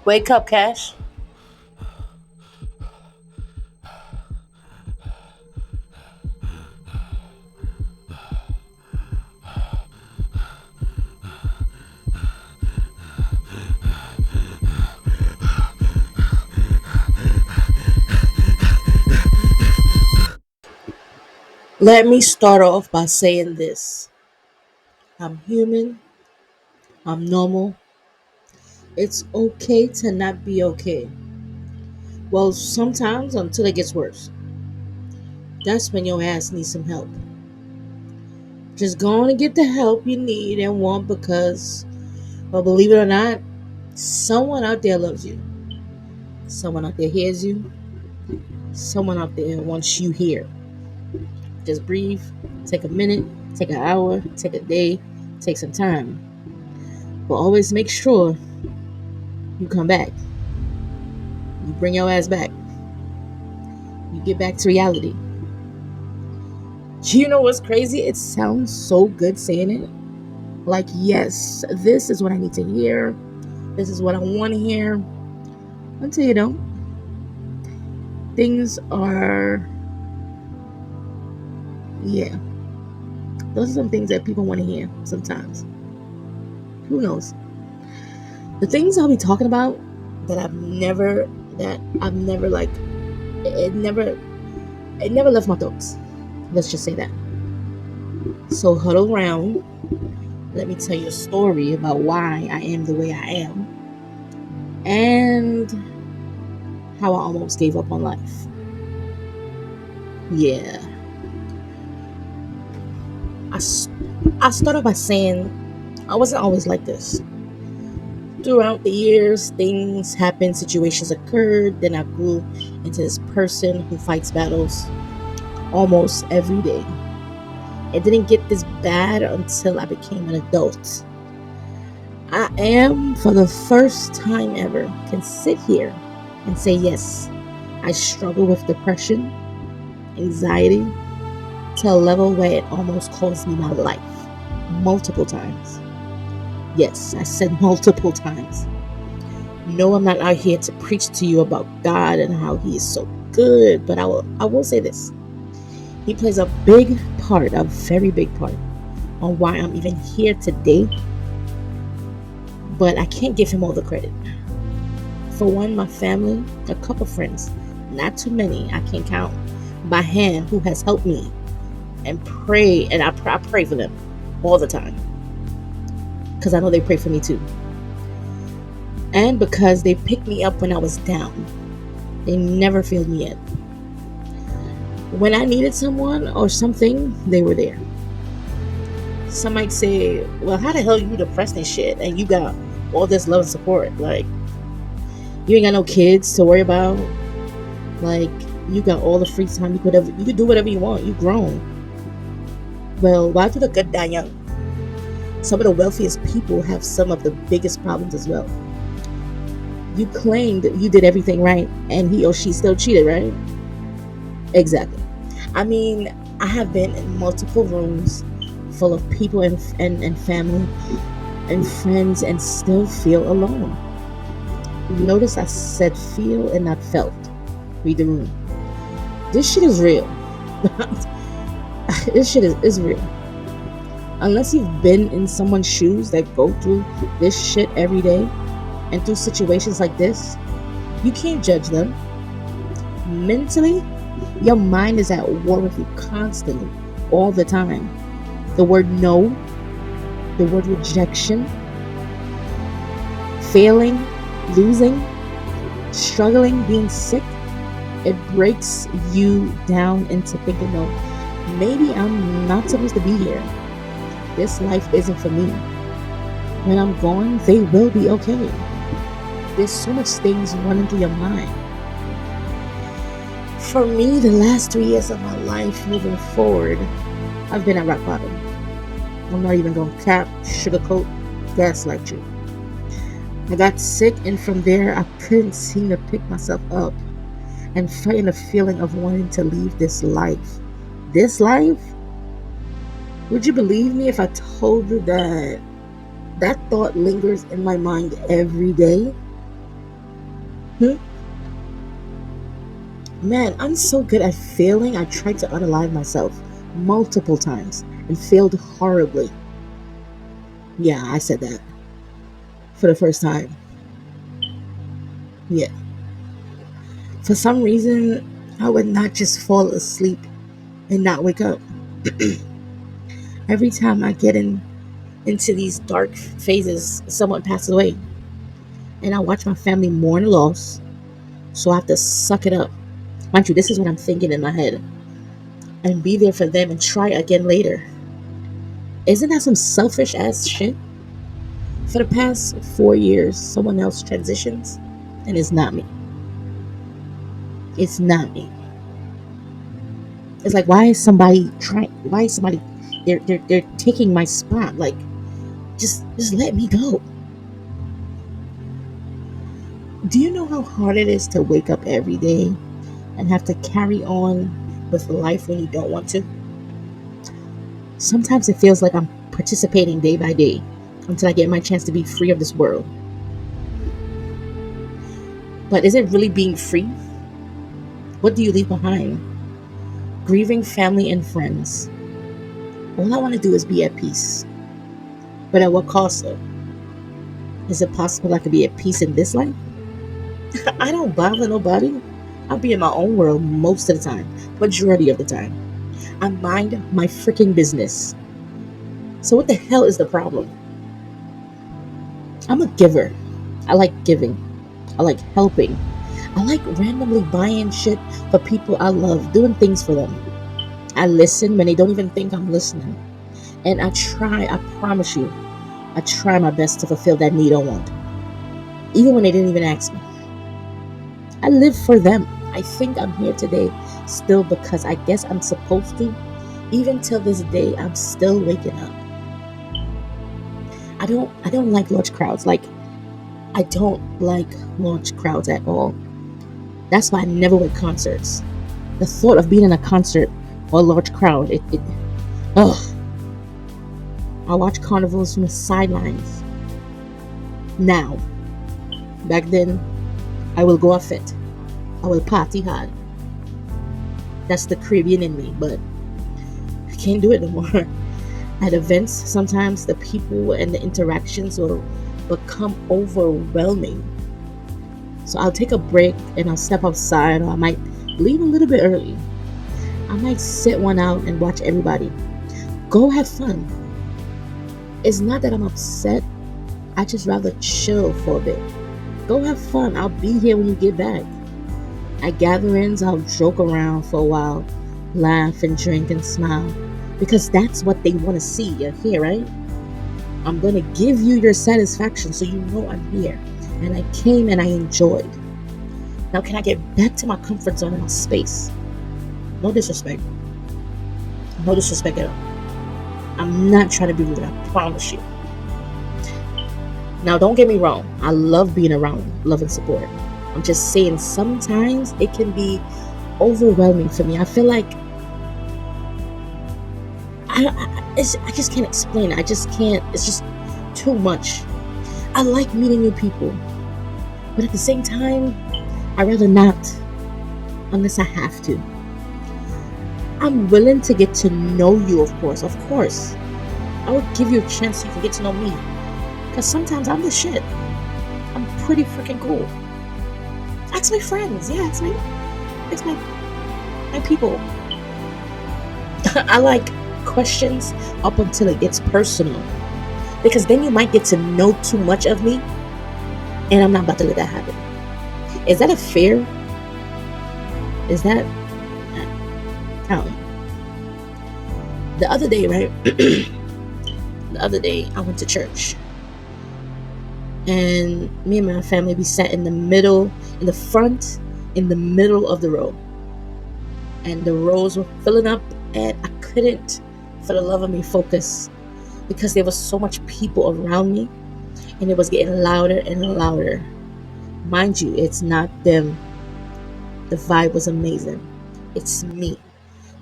Wake up, Cash. Let me start off by saying this. I'm human. I'm normal. It's okay to not be okay. Well, sometimes until it gets worse. That's when your ass needs some help. Just go on and get the help you need and want because, well, believe it or not, someone out there loves you. Someone out there hears you. Someone out there wants you here. Just breathe. Take a minute. Take an hour. Take a day. Take some time. But always make sure you come back. You bring your ass back. You get back to reality. You know what's crazy? It sounds so good saying it. Like, yes, this is what I need to hear. This is what I want to hear. Until you don't. Things are, yeah. Those are some things that people want to hear sometimes. Who knows? The things I'll be talking about that I've never like, it never, it never left my thoughts. Let's just say that. So huddle around. Let me tell you a story about why I am the way I am and how I almost gave up on life. Yeah. I, I started by saying I wasn't always like this. Throughout the years, things happened, situations occurred, then I grew into this person who fights battles almost every day. It didn't get this bad until I became an adult. I am, for the first time ever, can sit here and say, yes, I struggle with depression, anxiety, to a level where it almost cost me my life. Multiple times. Yes, I said multiple times. No, I'm not out here to preach to you about God and how He is so good, but I will say this. He plays a big part, a very big part, on why I'm even here today, but I can't give Him all the credit. For one, my family, a couple friends, not too many, I can count by hand who has helped me and pray, and I pray for them all the time because I know they pray for me too. And because they picked me up when I was down, they never failed me yet. When I needed someone or something, they were there. Some might say, well, how the hell you depressed and shit and you got all this love and support? Like, you ain't got no kids to worry about. Like, you got all the free time you could do whatever you want. You grown. Well, why do the good die young? Some of the wealthiest people have some of the biggest problems as well. You claimed you did everything right and he or she still cheated, right? Exactly. I mean, I have been in multiple rooms full of people and family and friends and still feel alone. Notice I said feel and not felt. Read the room. This shit is real. This shit is real. Unless you've been in someone's shoes that go through this shit every day and through situations like this, you can't judge them. Mentally, your mind is at war with you constantly, all the time. The word no, the word rejection, failing, losing, struggling, being sick, it breaks you down into thinking, no, maybe I'm not supposed to be here. This life isn't for me. When I'm gone, they will be okay. There's so much things running through your mind. For me, the last 3 years of my life moving forward, I've been at rock bottom. I'm not even going to cap, sugarcoat, gaslight you. I got sick, and from there, I couldn't seem to pick myself up and fighting a feeling of wanting to leave this life. This life? Would you believe me if I told you that that thought lingers in my mind every day? Hmm? Man, I'm so good at failing. I tried to unalive myself multiple times and failed horribly. Yeah, I said that for the first time. Yeah. For some reason, I would not just fall asleep and not wake up. Every time I get into these dark phases, someone passes away, and I watch my family mourn loss, so I have to suck it up. Mind you, this is what I'm thinking in my head, and be there for them and try again later. Isn't that some selfish ass shit? For the past 4 years, someone else transitions, and it's not me. It's not me. It's like, why is somebody trying? Why is somebody? They're taking my spot. Like, just let me go. Do you know how hard it is to wake up every day and have to carry on with life when you don't want to? Sometimes it feels like I'm participating day by day until I get my chance to be free of this world. But is it really being free? What do you leave behind? Grieving family and friends. All I want to do is be at peace. But at what cost, though? Is it possible I could be at peace in this life? I don't bother nobody. I'll be in my own world most of the time, majority of the time. I mind my freaking business. So what the hell is the problem? I'm a giver. I like giving. I like helping. I like randomly buying shit for people I love, doing things for them. I listen when they don't even think I'm listening. And I promise you, I try my best to fulfill that need or want, even when they didn't even ask me. I live for them. I think I'm here today still because I guess I'm supposed to. Even till this day, I'm still waking up. I don't like large crowds. Like, I don't like large crowds at all. That's why I never went concerts. The thought of being in a concert or a large crowd, ugh. I watch carnivals from the sidelines. Now, back then, I will go off it. I will party hard. That's the Caribbean in me, but I can't do it no more. At events, sometimes the people and the interactions will become overwhelming. So I'll take a break and I'll step outside, or I might leave a little bit early. I might sit one out and watch everybody. Go have fun. It's not that I'm upset. I just rather chill for a bit. Go have fun. I'll be here when you get back. At gatherings, I'll joke around for a while, laugh and drink and smile. Because that's what they want to see and hear, right? I'm going to give you your satisfaction so you know I'm here. And I came and I enjoyed. Now, can I get back to my comfort zone and my space? No disrespect. No disrespect at all. I'm not trying to be rude, I promise you. Now, don't get me wrong. I love being around love and support. I'm just saying sometimes it can be overwhelming for me. I feel like I just can't explain it. I just can't. It's just too much. I like meeting new people, but at the same time, I'd rather not unless I have to. I'm willing to get to know you, of course. Of course. I will give you a chance so you can get to know me. Because sometimes I'm the shit. I'm pretty freaking cool. Ask my friends. Yeah, it's my people. I like questions up until it gets personal. Because then you might get to know too much of me. And I'm not about to let that happen. Is that a fear? Is that... I don't know. The other day, right? The other day, I went to church. And me and my family, we sat in the middle, in the front, in the middle of the row. And the rows were filling up, and I couldn't, for the love of me, focus. Because there was so much people around me, and it was getting louder and louder. Mind you, it's not them. The vibe was amazing. It's me.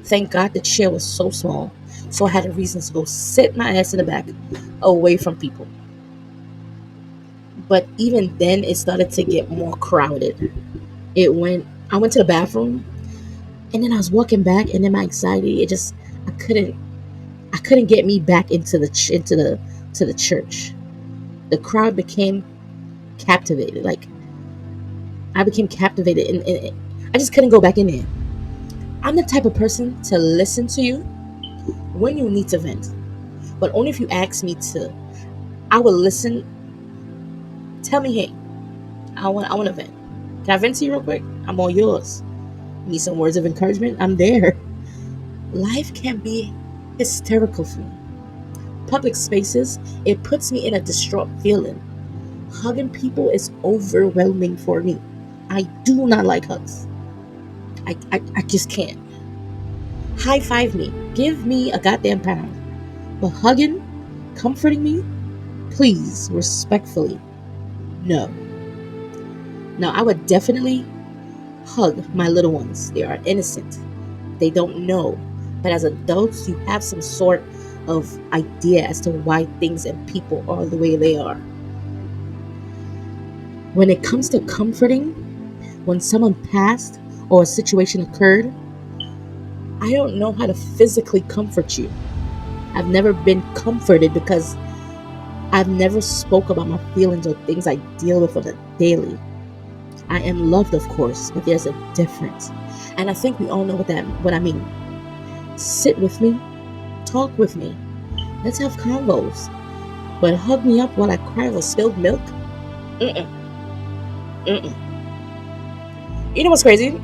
Thank God the chair was so small, so I had a reason to go sit my ass in the back, away from people. But even then, it started to get more crowded. I went to the bathroom, and then I was walking back, and then my anxiety, I couldn't, I couldn't get me back to the church. The crowd became captivated. Like I became captivated, and I just couldn't go back in there. I'm the type of person to listen to you when you need to vent, but only if you ask me to. I will listen. Tell me, hey, I want to vent. Can I vent to you real quick? I'm all yours. Need some words of encouragement? I'm there. Life can be hysterical for me. Public spaces, it puts me in a distraught feeling. Hugging people is overwhelming for me. I do not like hugs. I just can't. High five me. Give me a goddamn pound. But hugging, comforting me, please, respectfully, no. Now, I would definitely hug my little ones. They are innocent. They don't know. But as adults, you have some sort of idea as to why things and people are the way they are. When it comes to comforting, when someone passed or a situation occurred, I don't know how to physically comfort you. I've never been comforted because I've never spoke about my feelings or things I deal with on a daily. I am loved, of course, but there's a difference. And I think we all know what I mean. Sit with me, talk with me. Let's have convos. But hug me up while I cry over spilled milk? Mm-mm. Mm-mm. You know what's crazy?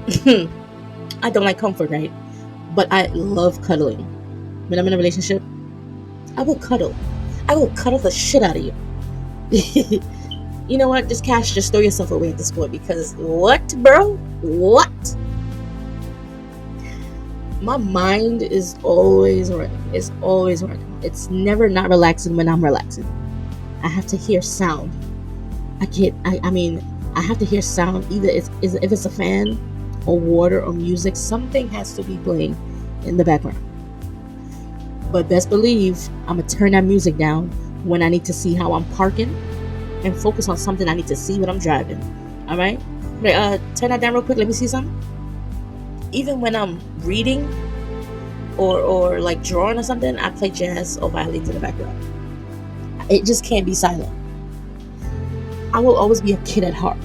I don't like comfort, right? But I love cuddling. When I'm in a relationship, I will cuddle. I will cuddle the shit out of you. You know what? Just throw yourself away at this point because what, bro? What? My mind is always running. It's always running. It's never not relaxing when I'm relaxing. I have to hear sound. I have to hear sound. Either if it's a fan or water or music, something has to be playing in the background. But best believe I'm gonna turn that music down when I need to see how I'm parking and focus on something I need to see when I'm driving. All right? Turn that down real quick. Let me see something. Even when I'm reading or like drawing or something, I play jazz or violins in the background. It just can't be silent. I will always be a kid at heart.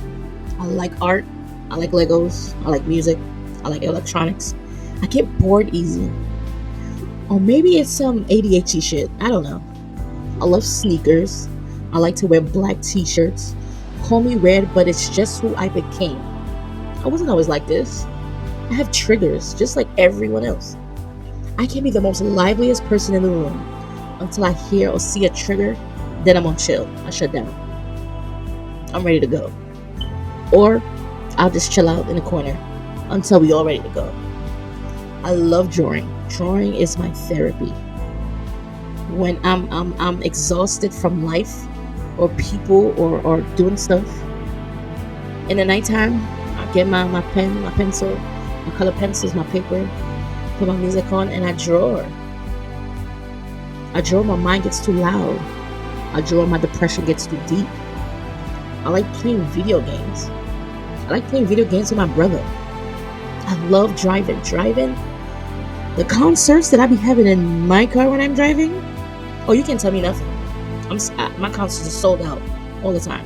I like art. I like Legos. I like music. I like electronics. I get bored easy. Or maybe it's some ADHD shit. I don't know. I love sneakers. I like to wear black t-shirts. Call me weird, but it's just who I became. I wasn't always like this. I have triggers, just like everyone else. I can be the most liveliest person in the room until I hear or see a trigger, then I'm on chill. I shut down. I'm ready to go. Or I'll just chill out in the corner until we all ready to go. I love drawing. Drawing is my therapy. When I'm exhausted from life or people or doing stuff, in the nighttime, I get my pen, my pencil, my color pencils, my paper, put my music on, and I draw. My mind gets too loud. I draw, my depression gets too deep. I like playing video games. I like playing video games with my brother. I love driving. The concerts that I be having in my car when I'm driving, oh, you can't tell me nothing. My concerts are sold out all the time.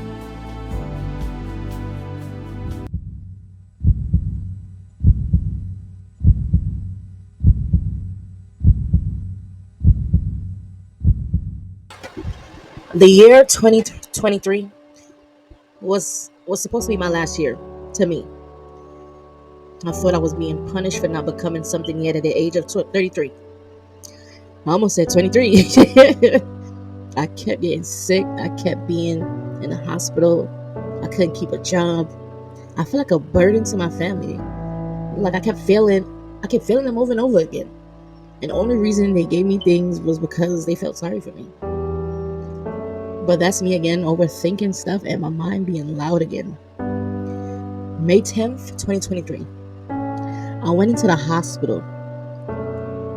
The year 2023 was supposed to be my last year to me. I thought I was being punished for not becoming something yet at the age of 33. I almost said 23. I kept getting sick. I kept being in the hospital. I couldn't keep a job. I feel like a burden to my family. Like I kept failing them over and over again. And the only reason they gave me things was because they felt sorry for me. But that's me again, overthinking stuff and my mind being loud again. May 10th, 2023. I went into the hospital.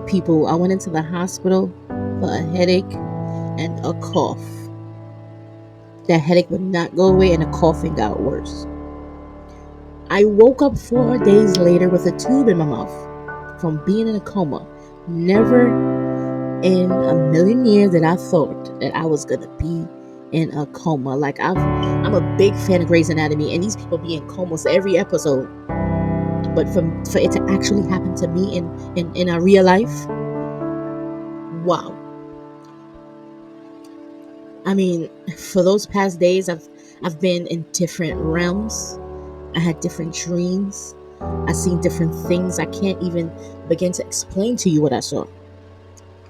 I went into the hospital for a headache and a cough. That headache would not go away and the coughing got worse. I woke up 4 days later with a tube in my mouth from being in a coma. Never in a million years that I thought that I was gonna be in a coma. Like I'm a big fan of Grey's Anatomy, and these people be in comas every episode. But for it to actually happen to me in a real life, wow. I mean, for those past days, I've been in different realms. I had different dreams. I seen different things. I can't even begin to explain to you what I saw.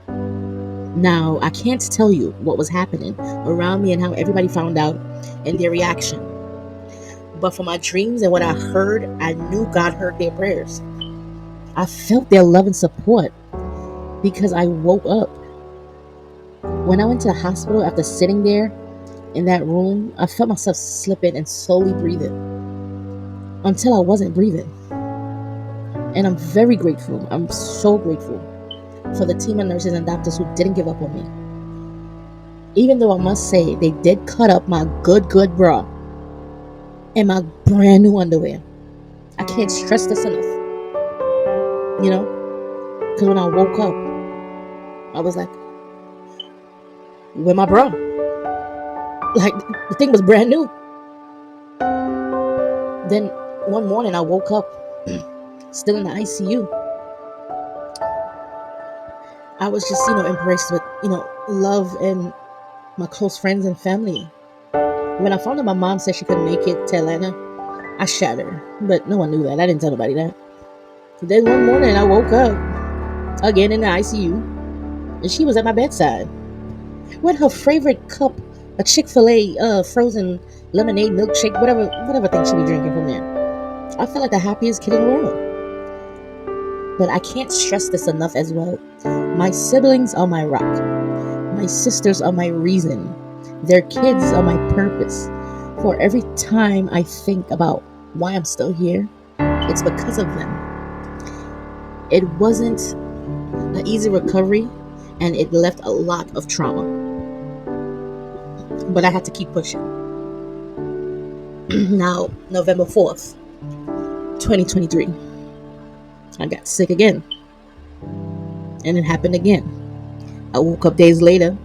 Now, I can't tell you what was happening around me and how everybody found out and their reaction. But for my dreams and what I heard, I knew God heard their prayers. I felt their love and support because I woke up. When I went to the hospital after sitting there in that room, I felt myself slipping and slowly breathing until I wasn't breathing. And I'm very grateful. I'm so grateful for the team of nurses and doctors who didn't give up on me. Even though I must say they did cut up my good bra and my brand new underwear. I can't stress this enough. You know? Because when I woke up, I was like, where my bra? Like, the thing was brand new. Then one morning I woke up still in the ICU. I was just, embraced with, love and my close friends and family. When I found out my mom said she couldn't make it to Atlanta, I shattered. But no one knew that. I didn't tell nobody that. Then one morning I woke up again in the ICU, and she was at my bedside with her favorite cup, a Chick-fil-A frozen lemonade milkshake, whatever thing she be drinking from there. I felt like the happiest kid in the world. But I can't stress this enough as well. My siblings are my rock. My sisters are my reason. Their kids are my purpose. For every time I think about why I'm still here, it's because of them. It wasn't an easy recovery, and it left a lot of trauma. But I had to keep pushing. Now, November 4th, 2023, I got sick again. And it happened again. I woke up days later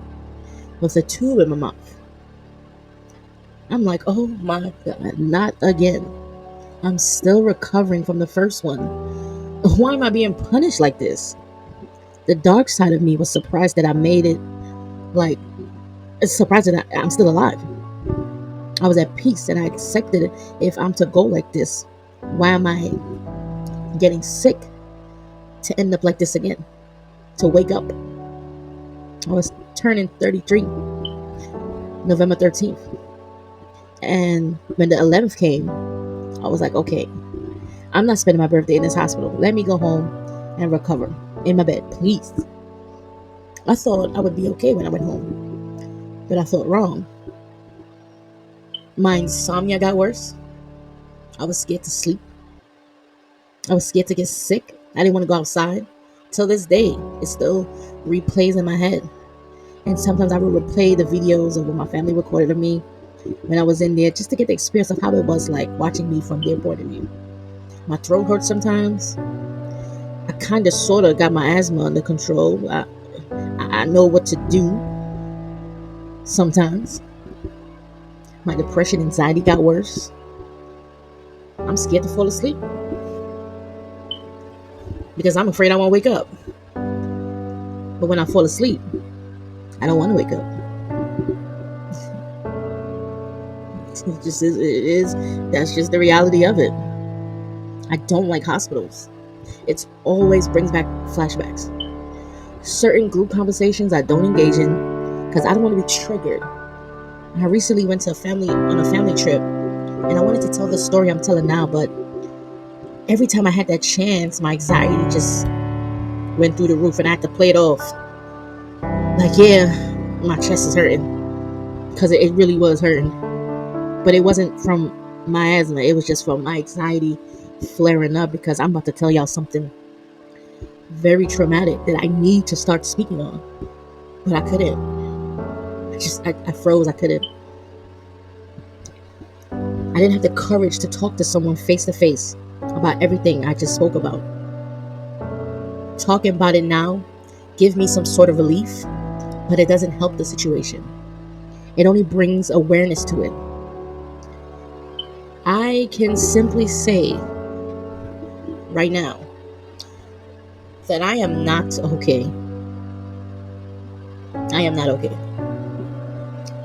with a tube in my mouth. I'm like, oh my God, not again. I'm still recovering from the first one. Why am I being punished like this? The dark side of me was surprised that I made it. Like, it's surprised that I'm still alive. I was at peace and I accepted it. If I'm to go like this, why am I getting sick to end up like this again? To wake up. I was turning 33 November 13th. And when the 11th came, I was like, okay, I'm not spending my birthday in this hospital. Let me go home and recover in my bed, please. I thought I would be okay when I went home, but I thought wrong. My insomnia got worse. I was scared to sleep. I was scared to get sick. I didn't want to go outside. Till this day, it still replays in my head. And sometimes I would replay the videos of what my family recorded of me when I was in there, just to get the experience of how it was like watching me from their point of view. My throat hurts sometimes. I kind of sort of got my asthma under control. I know what to do sometimes. My depression, anxiety got worse. I'm scared to fall asleep because I'm afraid I won't wake up. But when I fall asleep, I don't want to wake up. It just is. It is. That's just the reality of it. I don't like hospitals. It always brings back flashbacks. Certain group conversations I don't engage in because I don't want to be triggered. I recently went to on a family trip, and I wanted to tell the story I'm telling now, but every time I had that chance, my anxiety just went through the roof, and I had to play it off. Like, yeah, my chest is hurting, because it really was hurting. But it wasn't from my asthma. It was just from my anxiety flaring up, because I'm about to tell y'all something very traumatic that I need to start speaking on. But I couldn't. I froze. I couldn't. I didn't have the courage to talk to someone face to face about everything I just spoke about. Talking about it now gives me some sort of relief, but it doesn't help the situation. It only brings awareness to it. I can simply say right now that I am not okay. I am not okay.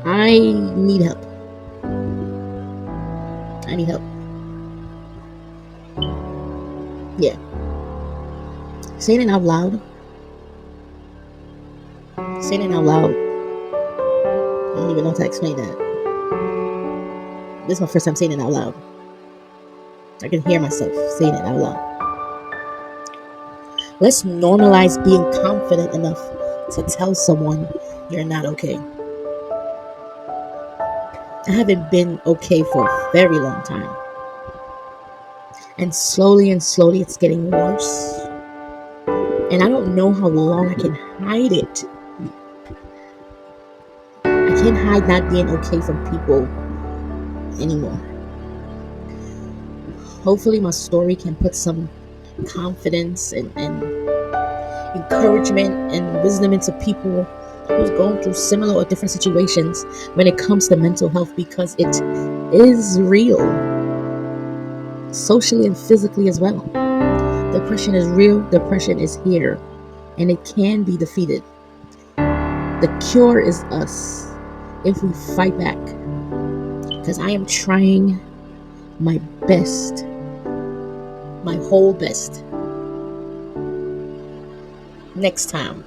I need help. I need help. Yeah. Saying it out loud. Saying it out loud. I don't even know how to explain that. This is my first time saying it out loud. I can hear myself saying it out loud. Let's normalize being confident enough to tell someone you're not okay. I haven't been okay for a very long time. And slowly it's getting worse. And I don't know how long I can hide it. I can't hide not being okay from people anymore. Hopefully my story can put some confidence and encouragement and wisdom into people who's going through similar or different situations when it comes to mental health, because it is real, socially and physically as well. Depression is real. Depression is here, and it can be defeated. The cure is us if we fight back, because I am trying my best, my whole best. Next time,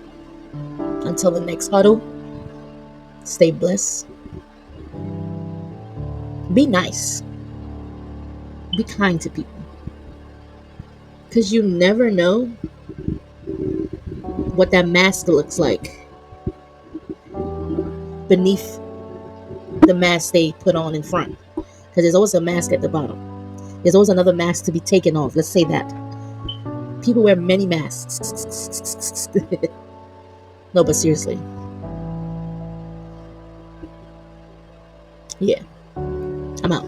until the next huddle, stay blessed. Be nice. Be kind to people. Because you never know what that mask looks like beneath the mask they put on in front. Because there's always a mask at the bottom. There's always another mask to be taken off. Let's say that. People wear many masks. No, but seriously. Yeah. I'm out.